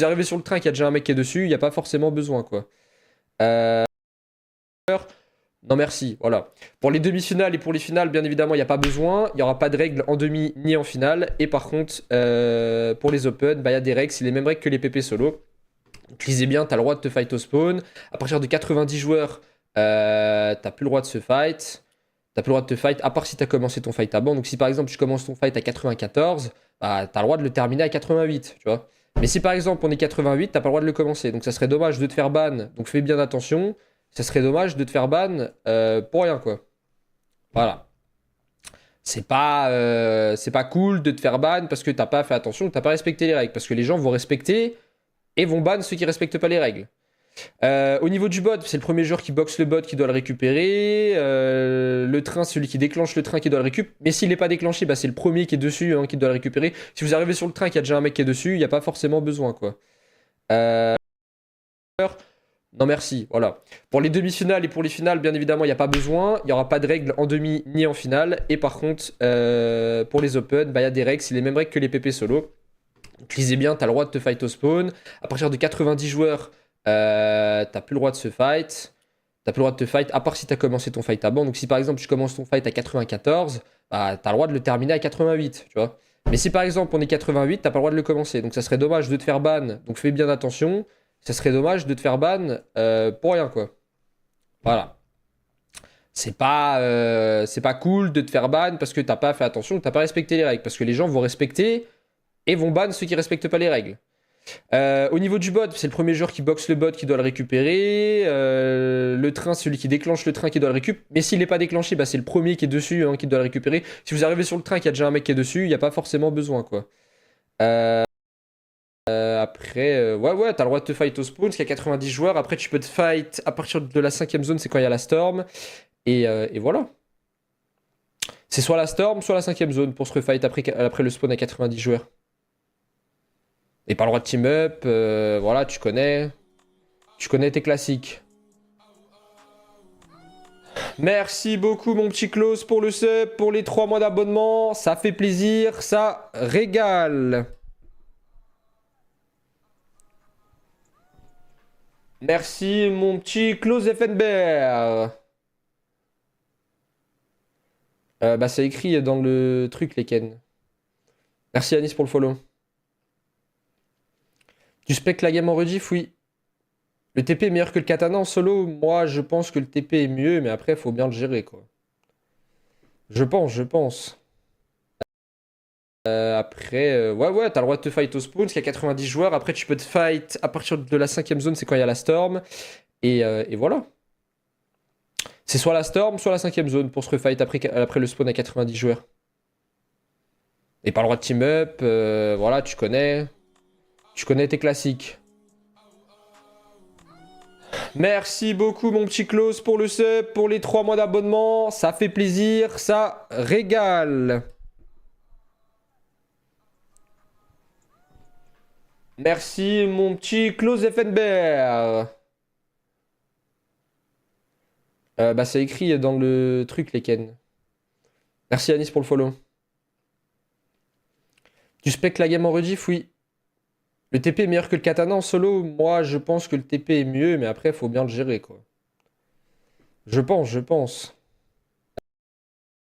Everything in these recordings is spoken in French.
vous arrivez sur le train qu'il y a déjà un mec qui est dessus, il n'y a pas forcément besoin, quoi. Euh, Non merci, voilà. Pour les demi-finales et pour les finales, bien évidemment, il n'y a pas besoin. Il n'y aura pas de règles en demi ni en finale. Et par contre, pour les open, bah, il y a des règles. C'est les mêmes règles que les PP solo. Donc lisez bien, tu as le droit de te fight au spawn. À partir de 90 joueurs, t'as plus le droit de se fight. T'as plus le droit de te fight, à part si tu as commencé ton fight à banc. Donc si par exemple tu commences ton fight à 94, bah, tu as le droit de le terminer à 88, tu vois. Mais si par exemple on est 88, t'as pas le droit de le commencer. Donc ça serait dommage de te faire ban. Donc fais bien attention. Ça serait dommage de te faire ban pour rien, quoi. Voilà. C'est pas cool de te faire ban parce que t'as pas fait attention, t'as pas respecté les règles. Parce que les gens vont respecter et vont ban ceux qui respectent pas les règles. Au niveau du bot, c'est le premier joueur qui boxe le bot qui doit le récupérer. Le train, celui qui déclenche le train qui doit le récupérer. Mais s'il n'est pas déclenché, bah, c'est le premier qui est dessus qui doit le récupérer. Si vous arrivez sur le train qu'il y a déjà un mec qui est dessus, il n'y a pas forcément besoin, quoi. Euh, Non merci, voilà. Pour les demi-finales et pour les finales, bien évidemment, il n'y a pas besoin. Il n'y aura pas de règles en demi ni en finale. Et par contre, pour les open, bah, il y a des règles. C'est les mêmes règles que les PP solo. Donc lisez bien, tu as le droit de te fight au spawn. À partir de 90 joueurs, t'as plus le droit de se fight. T'as plus le droit de te fight, à part si t'as commencé ton fight à banc. Donc si par exemple tu commences ton fight à 94, bah, t'as le droit de le terminer à 88, tu vois. Mais si par exemple on est 88, t'as pas le droit de le commencer. Donc ça serait dommage de te faire ban. Donc fais bien attention. Ça serait dommage de te faire ban pour rien, quoi. Voilà. C'est pas cool de te faire ban parce que t'as pas fait attention, t'as pas respecté les règles. Parce que les gens vont respecter et vont ban ceux qui respectent pas les règles. Au niveau du bot, c'est le premier joueur qui boxe le bot qui doit le récupérer. Le train, celui qui déclenche le train qui doit le récupérer. Mais s'il n'est pas déclenché, bah, c'est le premier qui est dessus qui doit le récupérer. Si vous arrivez sur le train qu'il y a déjà un mec qui est dessus, il n'y a pas forcément besoin, quoi. Après, ouais, t'as le droit de te fight au spawn, parce qu'il y a 90 joueurs. Après, tu peux te fight à partir de la cinquième zone, c'est quand il y a la storm. Et voilà. C'est soit la storm, soit la cinquième zone pour se refight après le spawn à 90 joueurs. Et pas le droit de team up, voilà, tu connais. Tu connais tes classiques. Merci beaucoup mon petit Klaus pour le sub, pour les 3 mois d'abonnement. Ça fait plaisir, ça régale. Merci mon petit Klaus Effenberg. Bah c'est écrit dans le truc les Ken. Merci Anis pour le follow. Tu spec la game en rediff, oui. Le TP est meilleur que le katana en solo. Moi, je pense que le TP est mieux, mais après, il faut bien le gérer, quoi. Je pense. Après, ouais, t'as le droit de te fight au spawn, parce qu'il y a 90 joueurs. Après, tu peux te fight à partir de la cinquième zone, c'est quand il y a la storm. Et voilà. C'est soit la storm, soit la cinquième zone pour se refight après le spawn à 90 joueurs. Et pas le droit de team up, voilà, tu connais. Tu connais tes classiques. Merci beaucoup mon petit Klaus pour le sub, pour les 3 mois d'abonnement. Ça fait plaisir, ça régale. Merci mon petit Klaus Effenberg. Bah c'est écrit dans le truc les Ken. Merci Anis pour le follow. Tu spec la game en rediff, oui. Le TP est meilleur que le katana en solo. Moi, je pense que le TP est mieux, mais après, il faut bien le gérer, quoi. Je pense.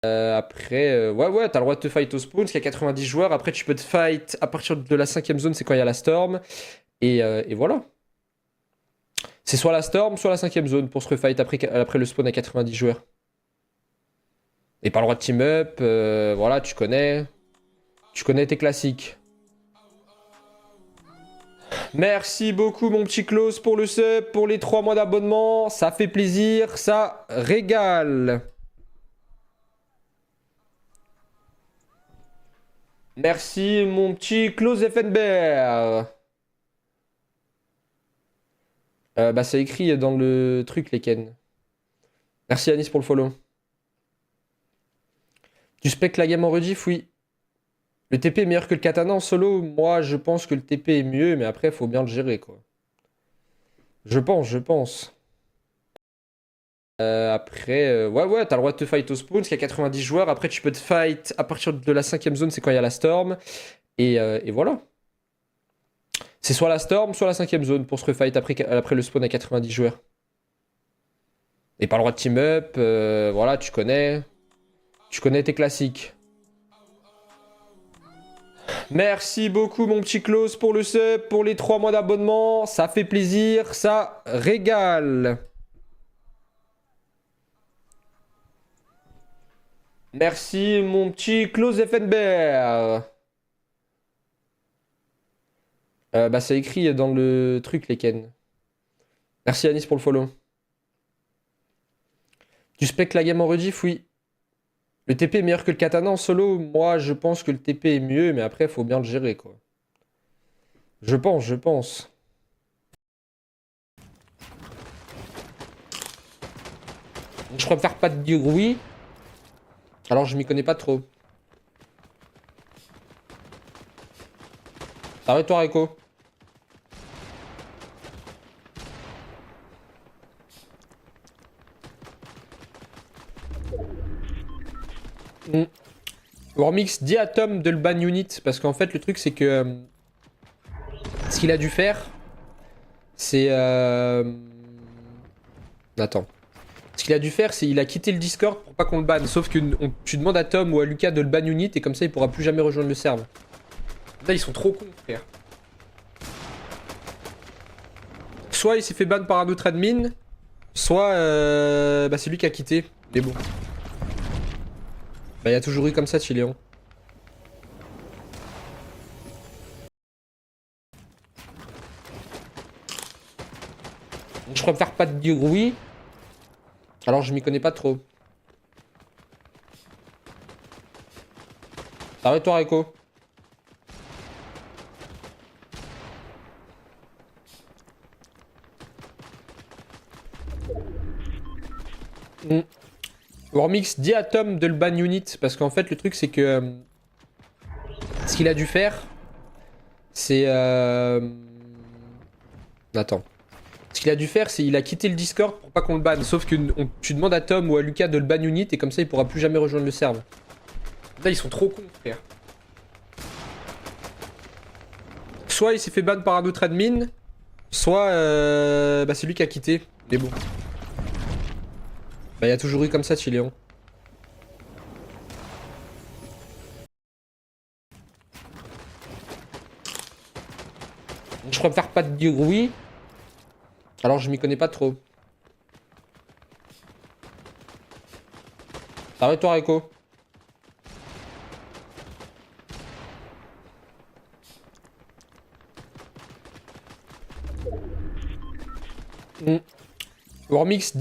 Après, ouais, t'as le droit de te fight au spawn, parce qu'il y a 90 joueurs. Après, tu peux te fight à partir de la cinquième zone, c'est quand il y a la storm. Et voilà. C'est soit la storm, soit la cinquième zone pour se refight après le spawn à 90 joueurs. Et pas le droit de team up, voilà, tu connais. Tu connais tes classiques. Merci beaucoup mon petit Klaus pour le sub, pour les 3 mois d'abonnement. Ça fait plaisir, ça régale. Merci mon petit Klaus Effenberg. Bah c'est écrit dans le truc les Ken. Merci Anis pour le follow. Tu spec la game en rediff, oui. Le TP est meilleur que le katana en solo. Moi, je pense que le TP est mieux, mais après, il faut bien le gérer, quoi. Je pense. Après, ouais, t'as le droit de te fight au spawn, parce qu'il y a 90 joueurs. Après, tu peux te fight à partir de la cinquième zone, c'est quand il y a la storm. Et voilà. C'est soit la Storm, soit la 5ème zone pour se refight après le spawn à 90 joueurs. Et pas le droit de team up, voilà, tu connais. Tu connais tes classiques. Merci beaucoup mon petit Klaus pour le sub, pour les 3 mois d'abonnement. Ça fait plaisir, ça régale. Merci mon petit Klaus Effenberg. Bah c'est écrit dans le truc les Ken. Merci Anis pour le follow. Tu spec la game en rediff, oui. Le TP est meilleur que le katana en solo. Moi je pense que le TP est mieux, mais après faut bien le gérer quoi. Je pense. Je préfère pas te dire oui. Alors je m'y connais pas trop. Arrête-toi Rico. Warmix, dis à Tom de le ban unit. Parce qu'en fait le truc c'est que... ce qu'il a dû faire... c'est... Attends. Ce qu'il a dû faire, c'est qu'il a quitté le Discord pour pas qu'on le banne. Sauf que tu demandes à Tom ou à Lucas de le ban unit et comme ça il pourra plus jamais rejoindre le serve. Là ils sont trop cons frère. Soit il s'est fait ban par un autre admin, soit bah, c'est lui qui a quitté. Mais bon. Bah il y a toujours eu comme ça chez Léon. Je préfère pas te dire oui. Alors je m'y connais pas trop. Arrête-toi Rico. Warmix, dis à Tom de le ban unit. Parce qu'en fait le truc c'est que... ce qu'il a dû faire, c'est... Attends. Ce qu'il a dû faire, c'est qu'il a quitté le Discord pour pas qu'on le banne. Sauf que tu demandes à Tom ou à Lucas de le ban unit et comme ça il pourra plus jamais rejoindre le serve. Là ils sont trop cons frère. Soit il s'est fait ban par un autre admin, soit bah, c'est lui qui a quitté. Mais bon. Bah il y a toujours eu comme ça chez Léon. Je préfère pas te dire oui. Alors je m'y connais pas trop. Arrête-toi Rico. Warmix